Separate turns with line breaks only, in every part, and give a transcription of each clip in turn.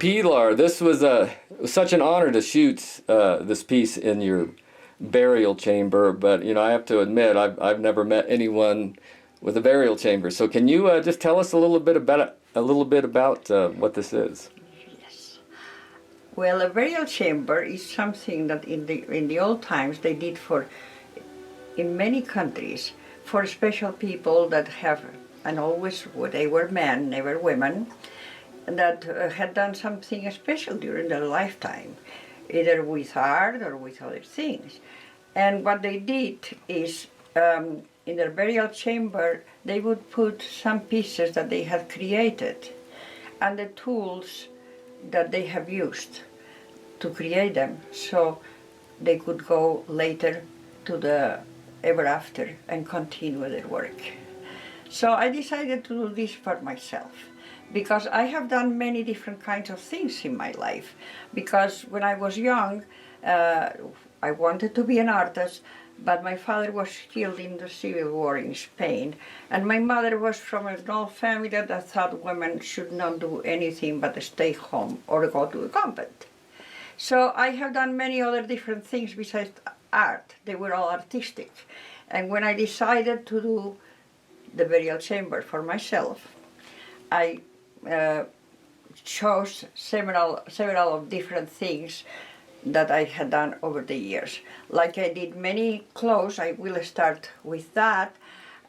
Pilar, this was such an honor to shoot this piece in your burial chamber, but I have to admit I've never met anyone with a burial chamber. So can you just tell us a little bit about what this is?
Yes. Well, a burial chamber is something that in the old times they did in many countries for special people that have, and always they were men, never women, that had done something special during their lifetime, either with art or with other things. And what they did is, in their burial chamber, they would put some pieces that they had created and the tools that they have used to create them, so they could go later to the ever after and continue their work. So I decided to do this for myself, because I have done many different kinds of things in my life. Because when I was young, I wanted to be an artist, but my father was killed in the Civil War in Spain, and my mother was from an old family that thought women should not do anything but stay home or go to a convent. So I have done many other different things besides art. They were all artistic. And when I decided to do the burial chamber for myself, I chose several of different things that I had done over the years. Like I did many clothes, I will start with that.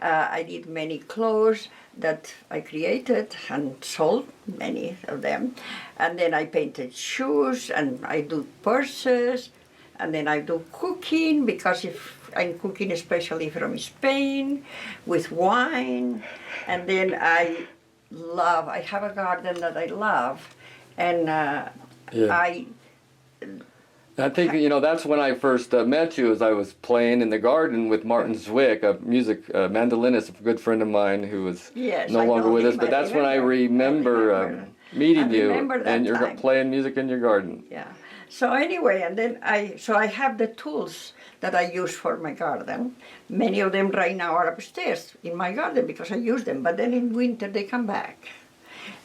I did many clothes that I created and sold, many of them. And then I painted shoes, and I do purses, and then I do cooking, because if I'm cooking especially from Spain, with wine. And then I have a garden that I love, and
I think, that's when I first met you, as I was playing in the garden with Martin Zwick, a mandolinist, a good friend of mine who is no longer with us. But that's when I remember meeting you, and you're playing music in your garden.
Yeah. So anyway, and then I have the tools that I use for my garden. Many of them right now are upstairs in my garden because I use them, but then in winter they come back.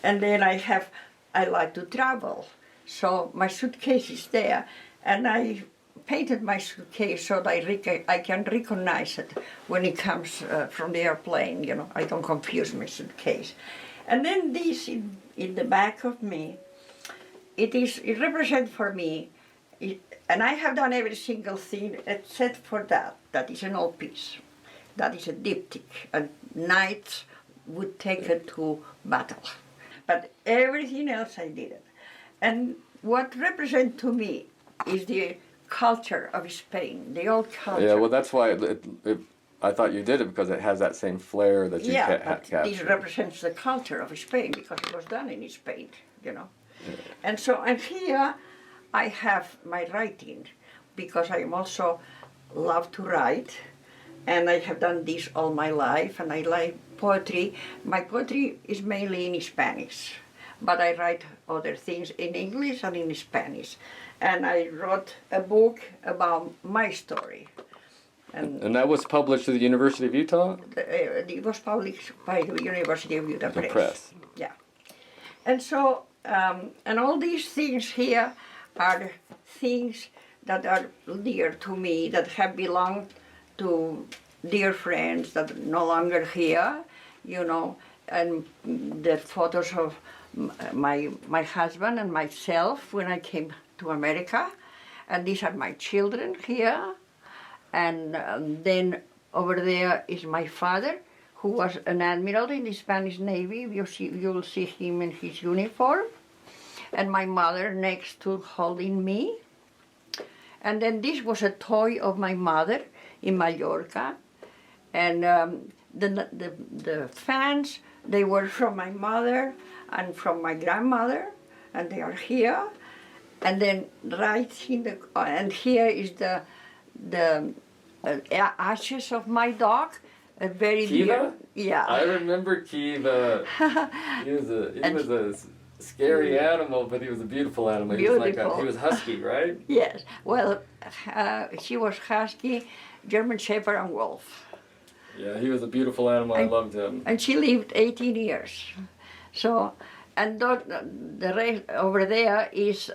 And then I like to travel, so my suitcase is there. And I painted my suitcase so that I can recognize it when it comes from the airplane. I don't confuse my suitcase. And then this in the back of me, it represents for me, and I have done every single thing except for that. That is an old piece. That is a diptych. And knights would take it to battle. But everything else I did it. And what represents to me is the culture of Spain, the old culture.
Yeah, well, that's why I thought you did it, because it has that same flair that you captured.
This represents the culture of Spain, because it was done in Spain, Yeah. And so, and here I have my writing, because I also love to write, and I have done this all my life, and I like poetry. My poetry is mainly in Spanish, but I write other things in English and in Spanish. And I wrote a book about my story.
And that was published at the University of Utah?
It was published by the University of Utah
Press. Press.
Yeah. And so, and all these things here are things that are dear to me, that have belonged to dear friends that are no longer here, and the photos of my husband and myself when I came to America, and these are my children here, and then over there is my father, who was an admiral in the Spanish Navy. You will see him in his uniform, and my mother next to holding me, and then this was a toy of my mother in Mallorca, and the fans, they were from my mother and from my grandmother, and they are here. And then right in and here is the ashes of my dog, a very
Kiva?
Yeah.
I remember Kiva. He was a scary animal, but he was a beautiful animal.
Beautiful.
He was husky, right?
Yes. Well, he was husky, German Shepherd, and wolf.
Yeah, he was a beautiful animal. I loved him.
And she lived 18 years. So, And the rest over there is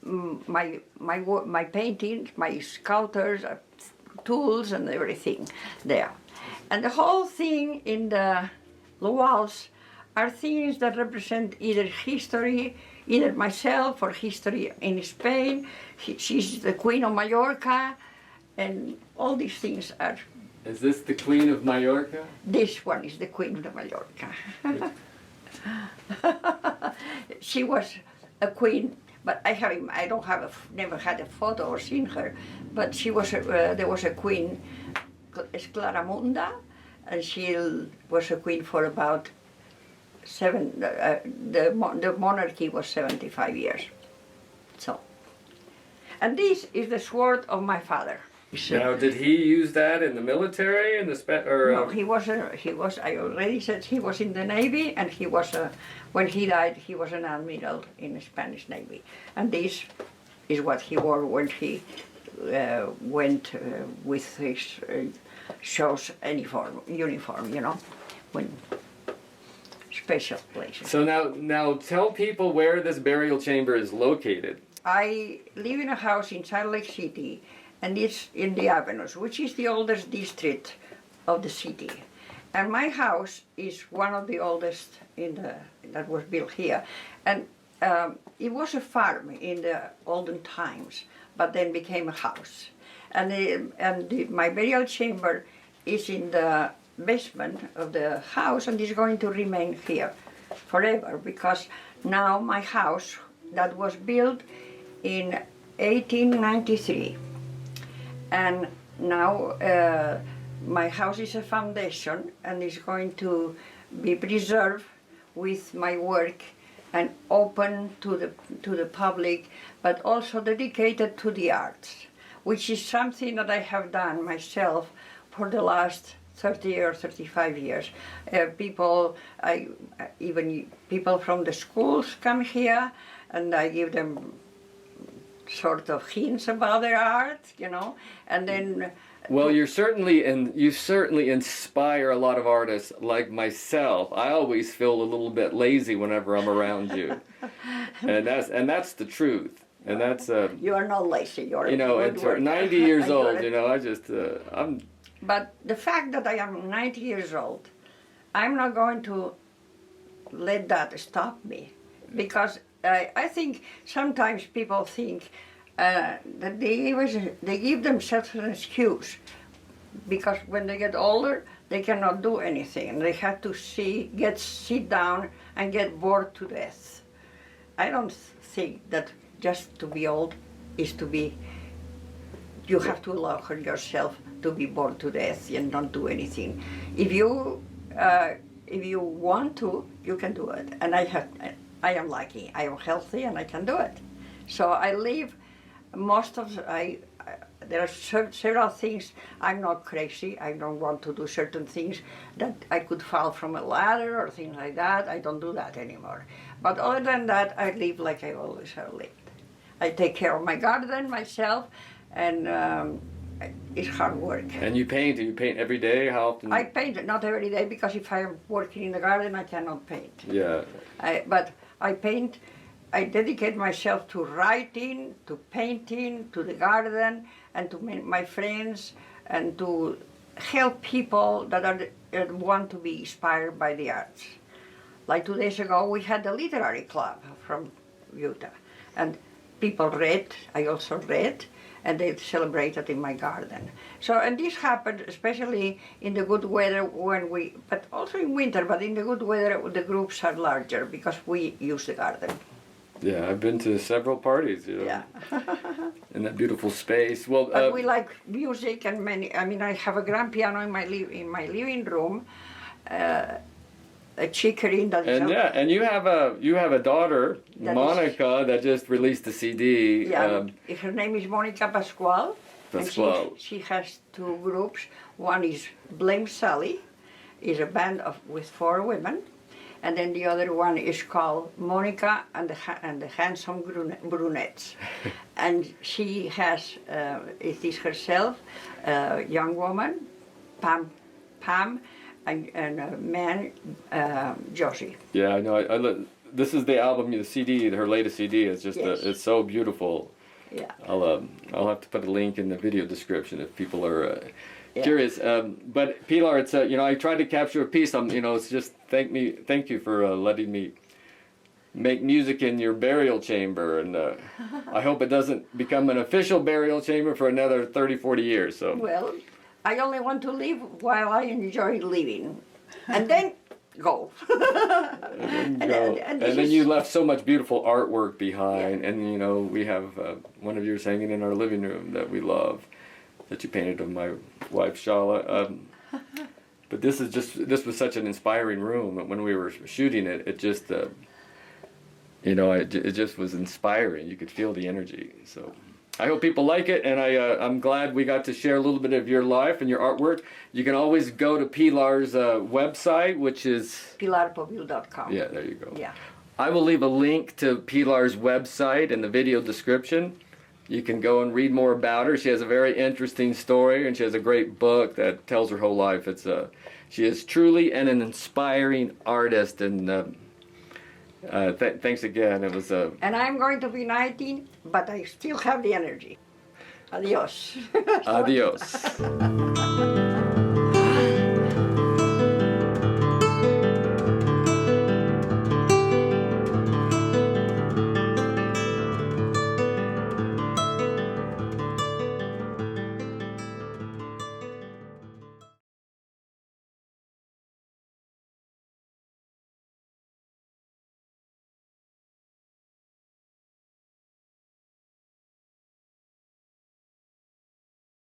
my paintings, my sculptures, tools, and everything there. And the whole thing in the walls are things that represent either history, either myself or history in Spain. She's the Queen of Mallorca, and all these things are.
Is this the Queen of Mallorca?
This one is the Queen of Mallorca. She was a queen, but I don't have never had a photo or seen her. But she was there was a queen, Esclaramunda, and she was a queen for about the monarchy was 75 years. So, and this is the sword of my father.
Now, did he use that in the military in the
No, he was. I already said he was in the Navy, and he was. When he died, he was an admiral in the Spanish Navy, and this is what he wore when he went with his show's uniform. You know, when special places.
So now tell people where this burial chamber is located.
I live in a house in Salt Lake City, and it's in the Avenues, which is the oldest district of the city. And my house is one of the oldest that was built here. And it was a farm in the olden times, but then became a house. And my burial chamber is in the basement of the house, and is going to remain here forever, because now my house that was built in 1893, and now my house is a foundation and is going to be preserved with my work and open to the public, but also dedicated to the arts, which is something that I have done myself for the last 30 or 35 years. Even people from the schools come here, and I give them sort of hints about their art, you know, and then.
Well, you certainly inspire a lot of artists like myself. I always feel a little bit lazy whenever I'm around you, and that's the truth. And that's
you are not lazy. You're
at 90 years old. I'm.
But the fact that I am 90 years old, I'm not going to let that stop me, because I think sometimes people think that they give themselves an excuse, because when they get older, they cannot do anything, and they have to sit down and get bored to death. I don't think that just to be old is to be. You have to allow yourself to be bored to death and not do anything. If you want to, you can do it. And I am lucky. I am healthy, and I can do it. So I live there are several things. I'm not crazy. I don't want to do certain things that I could fall from a ladder or things like that. I don't do that anymore. But other than that, I live like I always have lived. I take care of my garden myself, and it's hard work.
And you paint? Do you paint every day? How often?
I paint not every day, because if I'm working in the garden, I cannot paint.
Yeah.
But I paint. I dedicate myself to writing, to painting, to the garden, and to my friends, and to help people that want to be inspired by the arts. Like 2 days ago, we had a literary club from Utah, and people read. I also read, and they celebrated in my garden. So, and this happened especially in the good weather but also in winter, but in the good weather the groups are larger because we use the garden.
Yeah, I've been to several parties,
Yeah.
in that beautiful space. Well,
but we like music, and I have a grand piano in my living room, a chicory that is.
And you have a daughter, Monica, that just released a CD.
Yeah, her name is Monica Pascual.
Pascual.
And she has 2 groups. One is Blame Sally, is a band with 4 women, and then the other one is called Monica and the Handsome Brunettes. And she has, it is herself, a young woman, Pam, and a man, Josie.
Yeah, I know. This is the album, the CD, her latest CD. It's just
Yes.
it's so beautiful.
Yeah.
I'll have to put a link in the video description if people are
Yeah.
curious. But Pilar, it's I tried to capture a piece. It's just thank you for letting me make music in your burial chamber, and I hope it doesn't become an official burial chamber for another 30, 40 years. So
Well, I only want to live while I enjoy living, and then go.
and
this
then
is-
you left so much beautiful artwork behind, and we have one of yours hanging in our living room that we love, that you painted of my wife Shala. But this was such an inspiring room. When we were shooting it, it just it just was inspiring. You could feel the energy. So I hope people like it, and I'm glad we got to share a little bit of your life and your artwork. You can always go to Pilar's website, which is
PilarPobil.com.
Yeah, there you go.
Yeah.
I will leave a link to Pilar's website in the video description. You can go and read more about her. She has a very interesting story, and she has a great book that tells her whole life. She is truly an inspiring artist, and thanks again. It was
And I'm going to be 19, but I still have the energy. Adios.
adios.